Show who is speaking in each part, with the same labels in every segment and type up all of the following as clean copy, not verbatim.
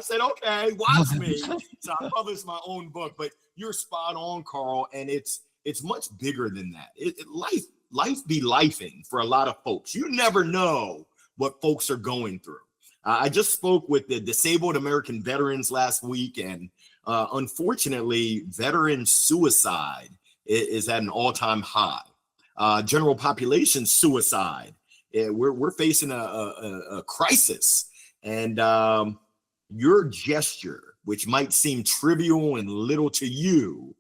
Speaker 1: I said, okay, watch me. So I published my own book, but you're spot on, Carl. And it's much bigger than that. Life be lifing for a lot of folks. You never know what folks are going through. I just spoke with the disabled American veterans last week, and unfortunately, veteran suicide is at an all-time high. General population suicide, we're facing a crisis, and your gesture, which might seem trivial and little to you,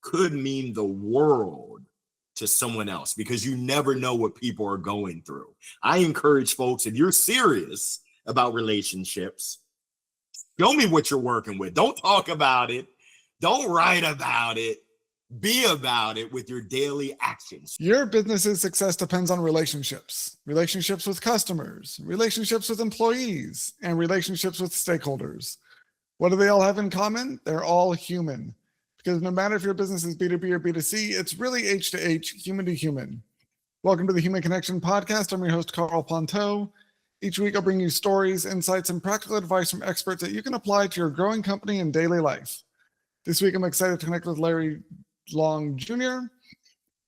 Speaker 1: could mean the world to someone else, because you never know what people are going through. I encourage folks, if you're serious about relationships, show me what you're working with. Don't talk about it. Don't write about it. Be about it with your daily actions.
Speaker 2: Your business's success depends on relationships with customers, relationships with employees, and relationships with stakeholders. What do they all have in common? They're all human. Because no matter if your business is B2B or B2C, it's really H to H, human to human. Welcome to the Human Connection Podcast. I'm your host, Carl Ponteau. Each week, I'll bring you stories, insights, and practical advice from experts that you can apply to your growing company and daily life. This week, I'm excited to connect with Larry Long Jr.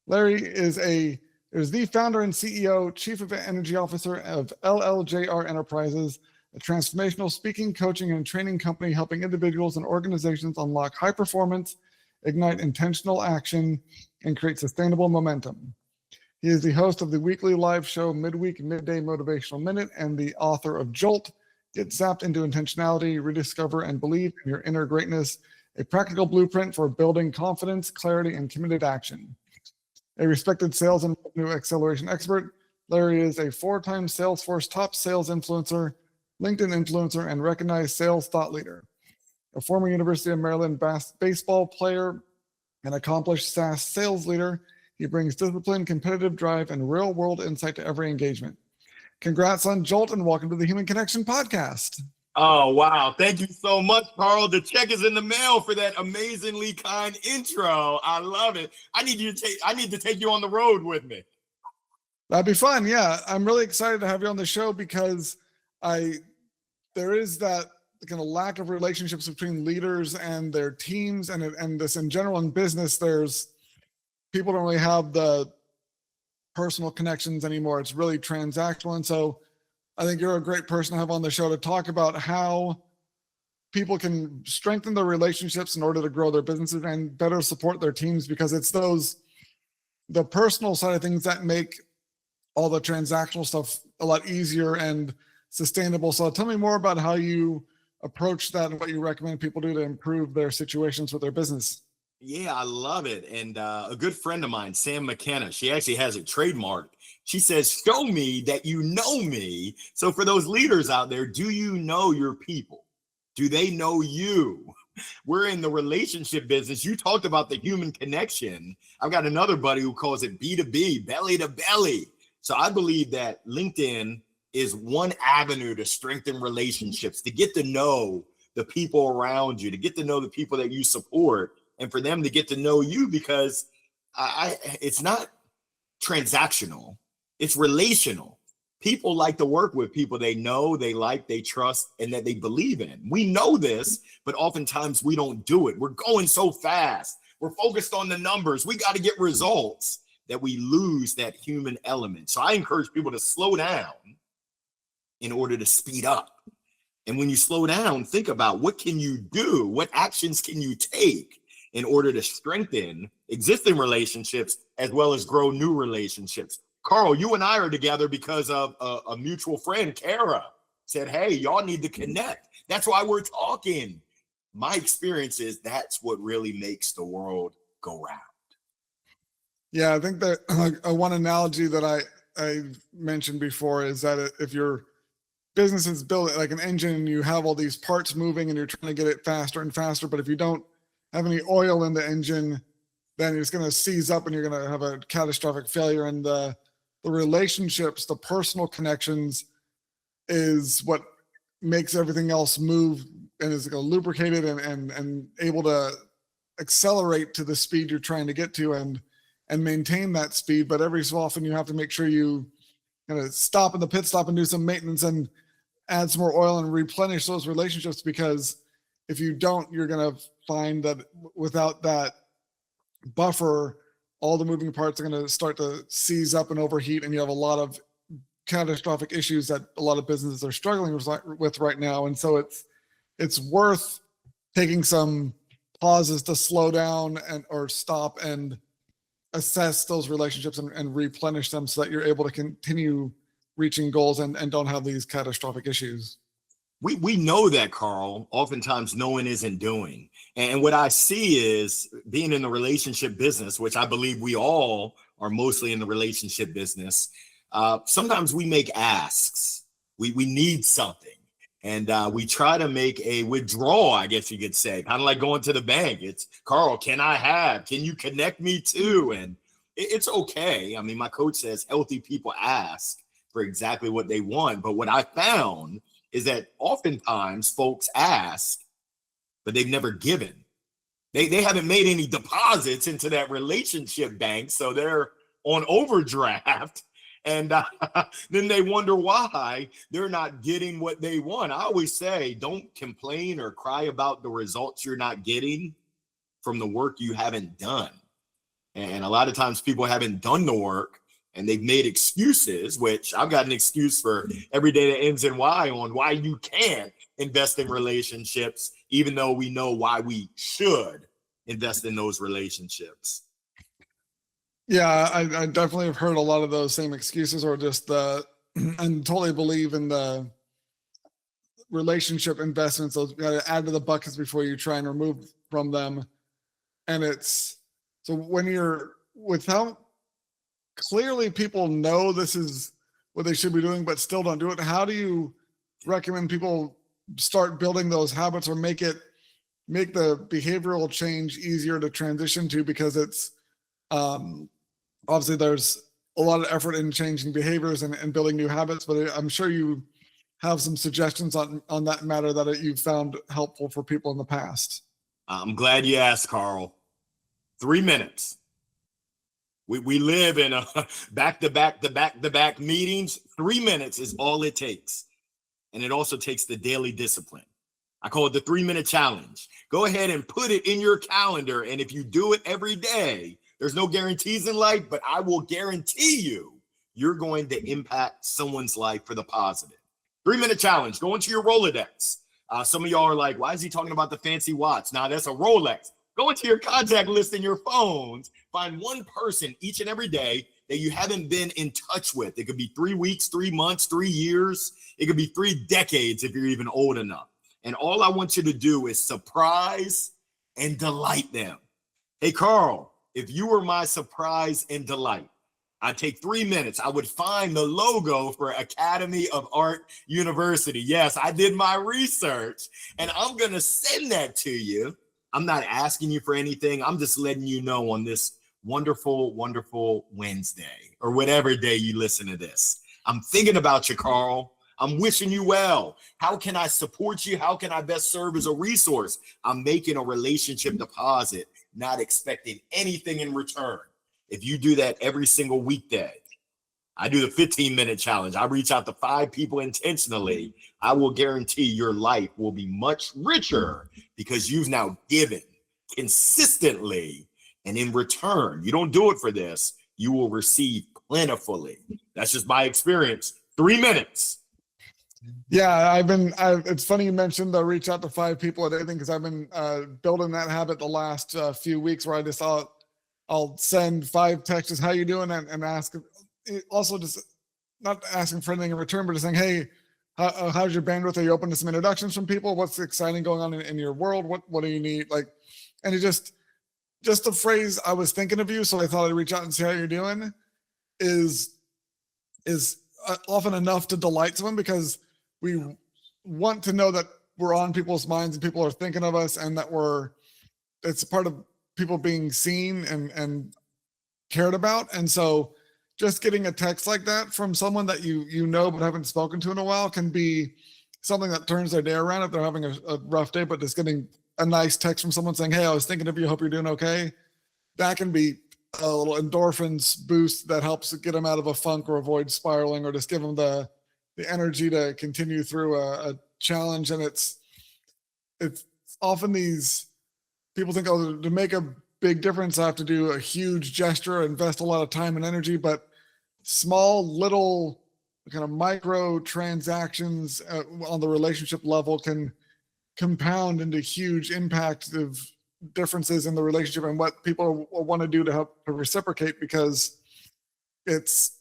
Speaker 2: Larry is the founder and CEO, Chief Energy Officer of LLJR Enterprises, a transformational speaking, coaching, and training company helping individuals and organizations unlock high performance, ignite intentional action, and create sustainable momentum. He is the host of the weekly live show Midweek Midday Motivational Minute and the author of Jolt, Get Zapped Into Intentionality, Rediscover and Believe in Your Inner Greatness, a practical blueprint for building confidence, clarity, and committed action. A respected sales and revenue acceleration expert, Larry is a 4-time Salesforce Top Sales Influencer, LinkedIn influencer, and recognized sales thought leader. A former University of Maryland baseball player and accomplished SaaS sales leader, he brings discipline, competitive drive, and real-world insight to every engagement. Congrats on Jolt, and welcome to the Human Connection Podcast.
Speaker 1: Oh, wow. Thank you so much, Carl. The check is in the mail for that amazingly kind intro. I love it. I need to take you on the road with me.
Speaker 2: That'd be fun. Yeah. I'm really excited to have you on the show because there is that kind of lack of relationships between leaders and their teams, and this in general in business, people don't really have the personal connections anymore. It's really transactional. And so I think you're a great person to have on the show to talk about how people can strengthen their relationships in order to grow their businesses and better support their teams, because it's the personal side of things that make all the transactional stuff a lot easier and sustainable. So tell me more about how you approach that and what you recommend people do to improve their situations with their business.
Speaker 1: Yeah, I love it. And a good friend of mine, Sam McKenna, she actually has it trademarked. She says, show me that you know me. So for those leaders out there, do you know your people? Do they know you? We're in the relationship business. You talked about the human connection. I've got another buddy who calls it B2B, belly to belly. So I believe that LinkedIn is one avenue to strengthen relationships, to get to know the people around you, to get to know the people that you support, and for them to get to know you, because it's not transactional, it's relational. People like to work with people they know, they like, they trust, and that they believe in. We know this, but oftentimes we don't do it. We're going so fast. We're focused on the numbers. We got to get results that we lose that human element. So I encourage people to slow down in order to speed up. And when you slow down, think about what can you do? What actions can you take in order to strengthen existing relationships as well as grow new relationships? Carl, you and I are together because of a mutual friend, Kara, said, hey, y'all need to connect. That's why we're talking. My experience is that's what really makes the world go round.
Speaker 2: Yeah, I think that one analogy that I mentioned before is that if your business is built like an engine and you have all these parts moving and you're trying to get it faster and faster, but if you don't have any oil in the engine, then it's going to seize up and you're going to have a catastrophic failure. And the relationships, the personal connections is what makes everything else move and is going to lubricate it and able to accelerate to the speed you're trying to get to and maintain that speed. But every so often you have to make sure you kind of stop in the pit stop and do some maintenance. And add some more oil and replenish those relationships, because if you don't, you're going to find that without that buffer, all the moving parts are going to start to seize up and overheat, and you have a lot of catastrophic issues that a lot of businesses are struggling with right now. And so it's worth taking some pauses to slow down or stop and assess those relationships and replenish them, so that you're able to continue reaching goals and don't have these catastrophic issues.
Speaker 1: We know that, Carl. Oftentimes knowing isn't doing. And what I see is, being in the relationship business, which I believe we all are mostly in the relationship business, sometimes we make asks. We need something. And we try to make a withdrawal, I guess you could say, kind of like going to the bank. It's, Carl, can you connect me to? And it's okay. I mean, my coach says healthy people ask for exactly what they want. But what I found is that oftentimes folks ask, but they've never given. They haven't made any deposits into that relationship bank, so they're on overdraft. And then they wonder why they're not getting what they want. I always say, don't complain or cry about the results you're not getting from the work you haven't done. And a lot of times people haven't done the work, and they've made excuses, which I've got an excuse for every day that ends in Y on why you can't invest in relationships, even though we know why we should invest in those relationships.
Speaker 2: Yeah, I definitely have heard a lot of those same excuses, or just and totally believe in the relationship investments. Those you got to add to the buckets before you try and remove from them. And it's, so when you're without, clearly people know this is what they should be doing, but still don't do it. How do you recommend people start building those habits, or make the behavioral change easier to transition to? Because it's, obviously there's a lot of effort in changing behaviors and building new habits, but I'm sure you have some suggestions on that matter that you've found helpful for people in the past.
Speaker 1: I'm glad you asked, Carl. 3 minutes. We live in a back-to-back meetings. 3 minutes is all it takes. And it also takes the daily discipline. I call it the 3-minute challenge. Go ahead and put it in your calendar. And if you do it every day, there's no guarantees in life, but I will guarantee you're going to impact someone's life for the positive. 3-minute challenge. Go into your Rolodex. Some of y'all are like, why is he talking about the fancy watch? Now that's a Rolex. Go into your contact list in your phones. Find one person each and every day that you haven't been in touch with. It could be 3 weeks, 3 months, 3 years. It could be 3 decades if you're even old enough. And all I want you to do is surprise and delight them. Hey, Carl, if you were my surprise and delight, I'd take 3 minutes. I would find the logo for Academy of Art University. Yes, I did my research, and I'm going to send that to you. I'm not asking you for anything. I'm just letting you know on this wonderful, wonderful Wednesday, or whatever day you listen to this. I'm thinking about you, Carl. I'm wishing you well. How can I support you? How can I best serve as a resource? I'm making a relationship deposit, not expecting anything in return. If you do that every single weekday, I do the 15-minute challenge. I reach out to 5 people intentionally. I will guarantee your life will be much richer, because you've now given consistently. And in return, you don't do it for this, you will receive plentifully. That's just my experience. 3 minutes.
Speaker 2: Yeah, it's funny you mentioned the reach out to 5 people a day thing, because I've been building that habit the last few weeks, where I just I'll send 5 texts, how you doing, and ask, also just not asking for anything in return, but just saying, hey, how's your bandwidth? Are you open to some introductions from people? What's exciting going on in your world? What do you need? Like, and it just the phrase, I was thinking of you, so I thought I'd reach out and see how you're doing, is often enough to delight someone, because we want to know that we're on people's minds and people are thinking of us, and that it's part of people being seen and cared about. And so just getting a text like that from someone that you know but haven't spoken to in a while can be something that turns their day around if they're having a rough day. But just getting a nice text from someone saying, hey, I was thinking of you, hope you're doing okay, that can be a little endorphins boost that helps get them out of a funk or avoid spiraling, or just give them the the energy to continue through a challenge. And it's often these people think, oh, to make a big difference, I have to do a huge gesture, invest a lot of time and energy, but small little kind of micro transactions on the relationship level can compound into huge impact of differences in the relationship and what people want to do to help to reciprocate, because it's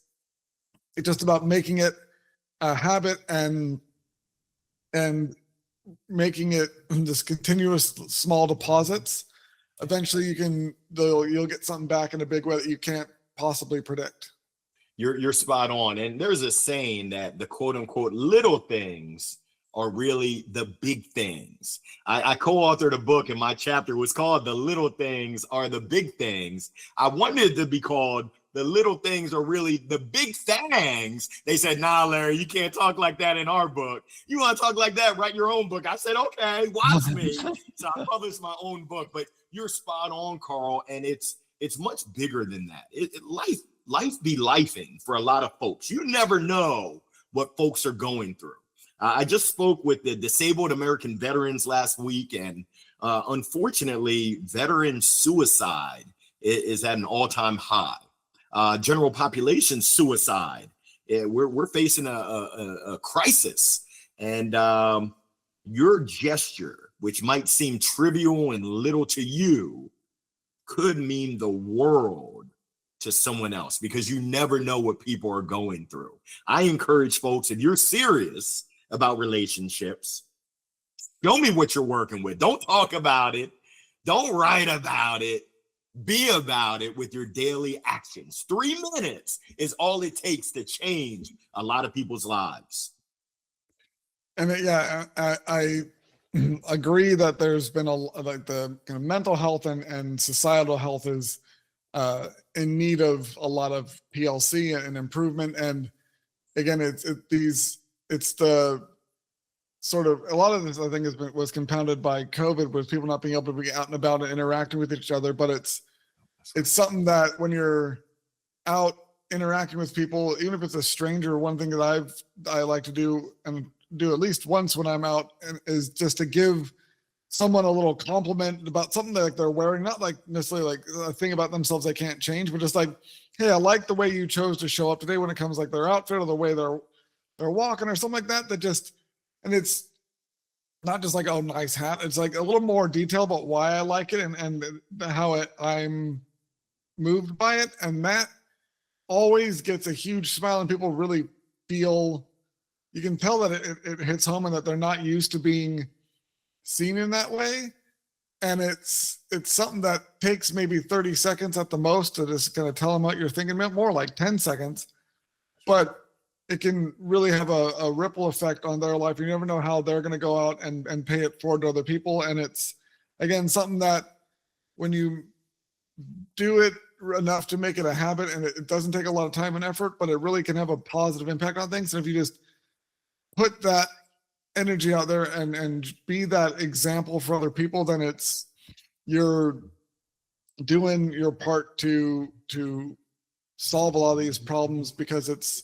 Speaker 2: just about making it a habit and making it just continuous small deposits. Eventually you'll get something back in a big way that you can't possibly predict.
Speaker 1: You're spot on. And there's a saying that the quote unquote little things are really the big things. I co-authored a book, and my chapter was called The Little Things Are the Big Things. I wanted it to be called The Little Things Are Really the Big Things. They said, nah, Larry, you can't talk like that in our book. You want to talk like that, write your own book. I said, okay, watch me. So I published my own book, but you're spot on, Carl. And it's much bigger than that. Life be lifing for a lot of folks. You never know what folks are going through. I just spoke with the disabled American veterans last week, and unfortunately, veteran suicide is at an all-time high. General population suicide, we're facing a crisis, and your gesture, which might seem trivial and little to you, could mean the world to someone else, because you never know what people are going through. I encourage folks, if you're serious about relationships, show me what you're working with. Don't talk about it. Don't write about it. Be about it with your daily actions. 3 minutes is all it takes to change a lot of people's lives.
Speaker 2: And I agree that there's been the kind of mental health and societal health is in need of a lot of PLC and improvement. And again, it's the sort of, a lot of this I think was compounded by COVID, with people not being able to be out and about and interacting with each other. But it's something that when you're out interacting with people, even if it's a stranger, one thing that I like to do, and do at least once when I'm out, is just to give someone a little compliment about something that they're wearing, not like necessarily like a thing about themselves they can't change, but just like, hey, I like the way you chose to show up today when it comes like their outfit or the way they're walking or something like that. And it's not just like, oh, nice hat. It's like a little more detail about why I like it and how I'm moved by it. And that always gets a huge smile, and people really feel, you can tell that it hits home and that they're not used to being seen in that way. And it's something that takes maybe 30 seconds at the most to just kind of tell them what you're thinking about, more like 10 seconds. But it can really have a ripple effect on their life. You never know how they're going to go out and pay it forward to other people. And it's, again, something that when you do it enough to make it a habit, and it doesn't take a lot of time and effort, but it really can have a positive impact on things. And if you just put that energy out there and be that example for other people, then you're doing your part to solve a lot of these problems, because it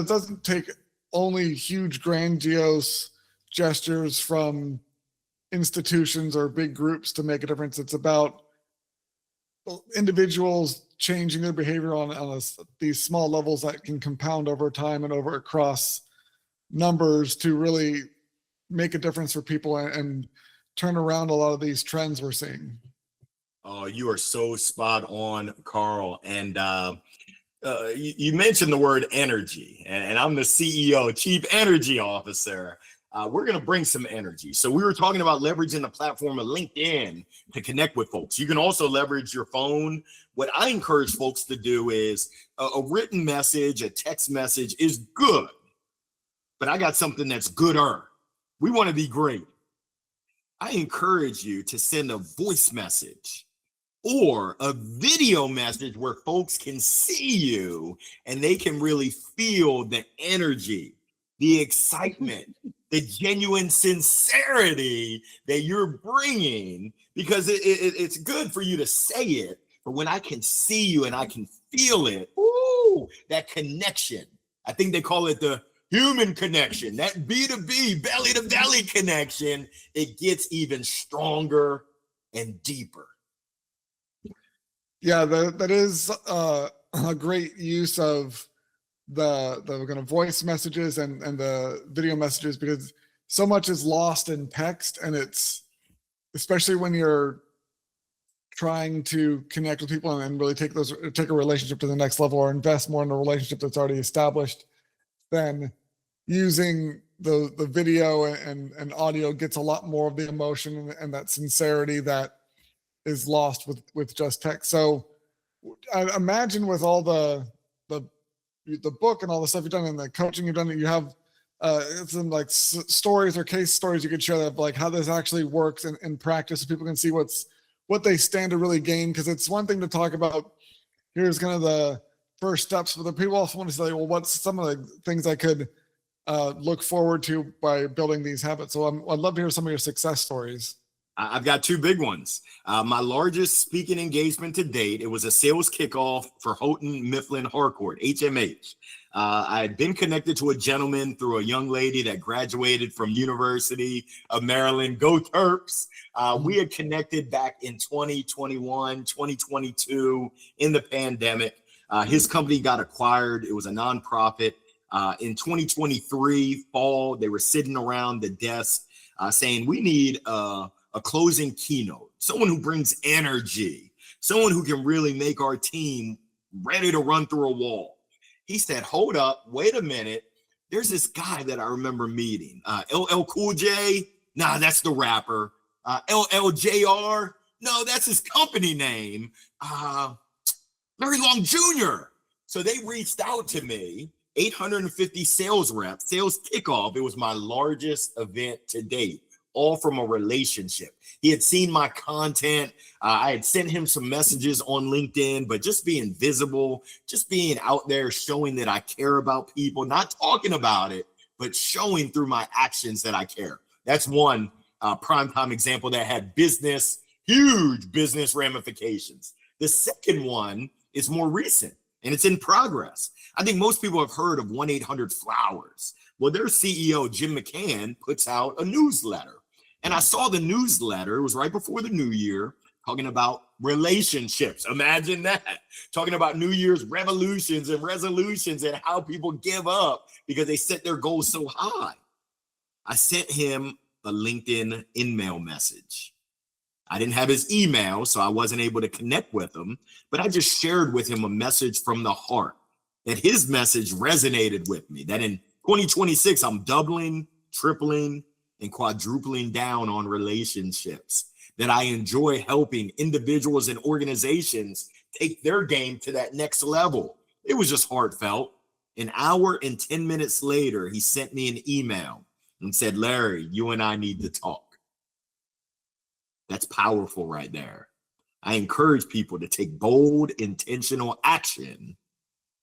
Speaker 2: doesn't take only huge grandiose gestures from institutions or big groups to make a difference. It's about individuals changing their behavior on these small levels that can compound over time and across numbers to really make a difference for people and turn around a lot of these trends we're seeing.
Speaker 1: Oh, you are so spot on, Carl. And you mentioned the word energy, and I'm the CEO, Chief Energy Officer. We're going to bring some energy. So we were talking about leveraging the platform of LinkedIn to connect with folks. You can also leverage your phone. What I encourage folks to do is a written message, a text message is good, but I got something that's gooder. We want to be great. I encourage you to send a voice message or a video message where folks can see you and they can really feel the energy, the excitement, the genuine sincerity that you're bringing, because it's good for you to say it, but when I can see you and I can feel it, ooh, that connection, I think they call it the human connection, that B2B, belly to belly connection. It gets even stronger and deeper.
Speaker 2: Yeah, that is a great use of the kind of voice messages and the video messages, because so much is lost in text, and it's especially when you're trying to connect with people and really take a relationship to the next level, or invest more in a relationship that's already established, then using the video and audio gets a lot more of the emotion and that sincerity that is lost with just text. So I imagine with all the book and all the stuff you've done and the coaching you've done, that you have some like stories or case stories you could share of like how this actually works in practice, so people can see what they stand to really gain. Because it's one thing to talk about, here's kind of the first steps, but the people also want to say, well, what's some of the things I could look forward to by building these habits? So I'd love to hear some of your success stories.
Speaker 1: I've got two big ones. My largest speaking engagement to date, it was a sales kickoff for Houghton Mifflin Harcourt, HMH. I had been connected to a gentleman through a young lady that graduated from University of Maryland. Go Terps. We had connected back in 2021, 2022 in the pandemic. His company got acquired. It was a nonprofit. In 2023 fall, they were sitting around the desk saying, we need a closing keynote, someone who brings energy, someone who can really make our team ready to run through a wall. He said, hold up, wait a minute. There's this guy that I remember meeting, LL Cool J. Nah, that's the rapper. LLJR. No, that's his company name. Larry Long Jr. So they reached out to me, 850 sales reps, sales kickoff. It was my largest event to date, all from a relationship. He had seen my content. I had sent him some messages on LinkedIn, but just being visible, just being out there, showing that I care about people, not talking about it, but showing through my actions that I care. That's one primetime example that had huge business ramifications. The second one is more recent, and it's in progress. I think most people have heard of 1-800-Flowers. Well, their CEO, Jim McCann, puts out a newsletter. And I saw the newsletter. It was right before the new year, talking about relationships. Imagine that. Talking about New Year's revolutions and resolutions and how people give up because they set their goals so high. I sent him a LinkedIn email message. I didn't have his email, so I wasn't able to connect with him, but I just shared with him a message from the heart, that his message resonated with me, that in 2026, I'm doubling, tripling, and quadrupling down on relationships, that I enjoy helping individuals and organizations take their game to that next level. It was just heartfelt. An hour and 10 minutes later, he sent me an email and said, Larry, you and I need to talk. That's powerful right there. I encourage people to take bold, intentional action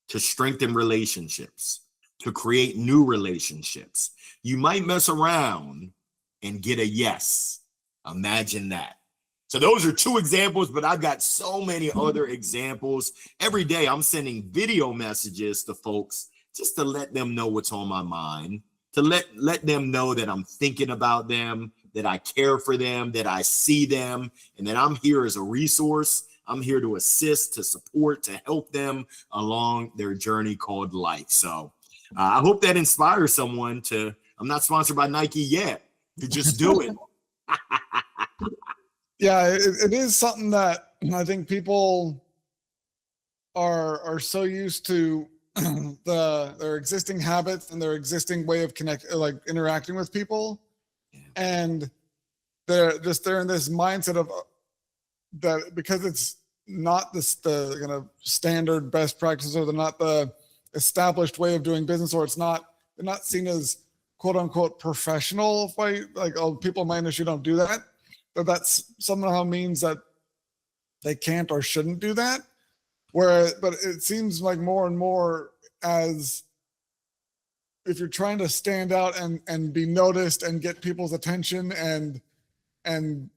Speaker 1: to strengthen relationships, to create new relationships. You might mess around and get a yes. Imagine that. So those are two examples, but I've got so many other examples. Every day I'm sending video messages to folks just to let them know what's on my mind, to let them know that I'm thinking about them, that I care for them, that I see them, and that I'm here as a resource. I'm here to assist, to support, to help them along their journey called life. So I hope that inspires someone to, I'm not sponsored by Nike yet, to just do it.
Speaker 2: Yeah, it is something that I think people are so used to their existing habits and their existing way of interacting with people. And they're in this mindset of that, because it's not the kind of standard best practices, or they're not the established way of doing business, or they're not seen as quote unquote professional, people in my industry don't do that. But that's somehow means that they can't or shouldn't do that. But it seems like more and more, as if you're trying to stand out and be noticed and get people's attention and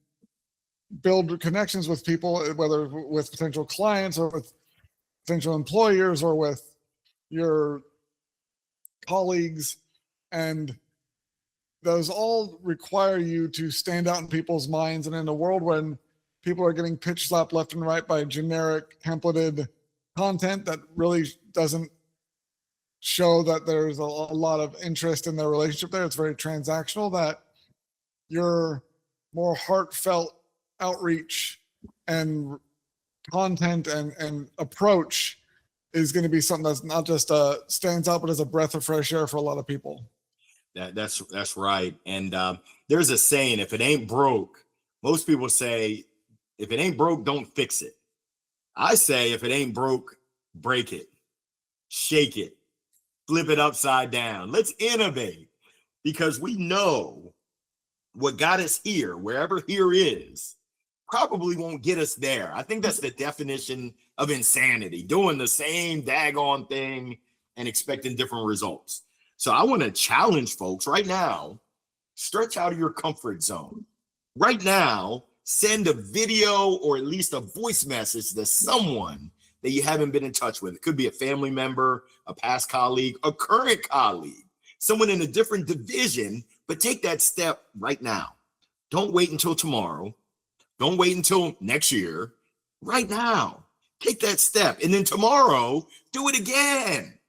Speaker 2: build connections with people, whether with potential clients or with potential employers or with your colleagues, and those all require you to stand out in people's minds. And in a world when people are getting pitch slapped left and right by generic templated content that really doesn't show that there's a lot of interest in their relationship there, it's very transactional, that your more heartfelt outreach and content and approach is going to be something that's not just stands out, but as a breath of fresh air for a lot of people.
Speaker 1: That's right. And there's a saying, if it ain't broke, most people say, if it ain't broke, don't fix it. I say, if it ain't broke, break it, shake it, flip it upside down. Let's innovate, because we know what got us here, wherever here is, probably won't get us there. I think that's the definition of insanity, doing the same daggone thing and expecting different results. So I want to challenge folks right now, stretch out of your comfort zone. Right now, send a video or at least a voice message to someone that you haven't been in touch with. It could be a family member, a past colleague, a current colleague, someone in a different division, but take that step right now. Don't wait until tomorrow. Don't wait until next year. Right now, take that step. And then tomorrow, do it again.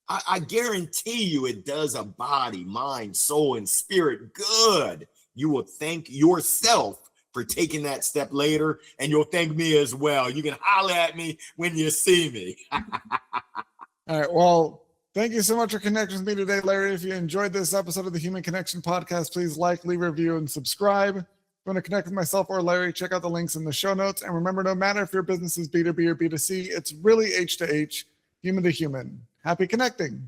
Speaker 1: I guarantee you it does a body, mind, soul, and spirit good. You will thank yourself for taking that step later, and you'll thank me as well. You can holler at me when you see me.
Speaker 2: All right. Well, thank you so much for connecting with me today, Larry. If you enjoyed this episode of the Human Connection Podcast, please like, leave a review, and subscribe. If you want to connect with myself or Larry, check out the links in the show notes. And remember, no matter if your business is B2B or B2C, it's really H to H, human to human. Happy connecting.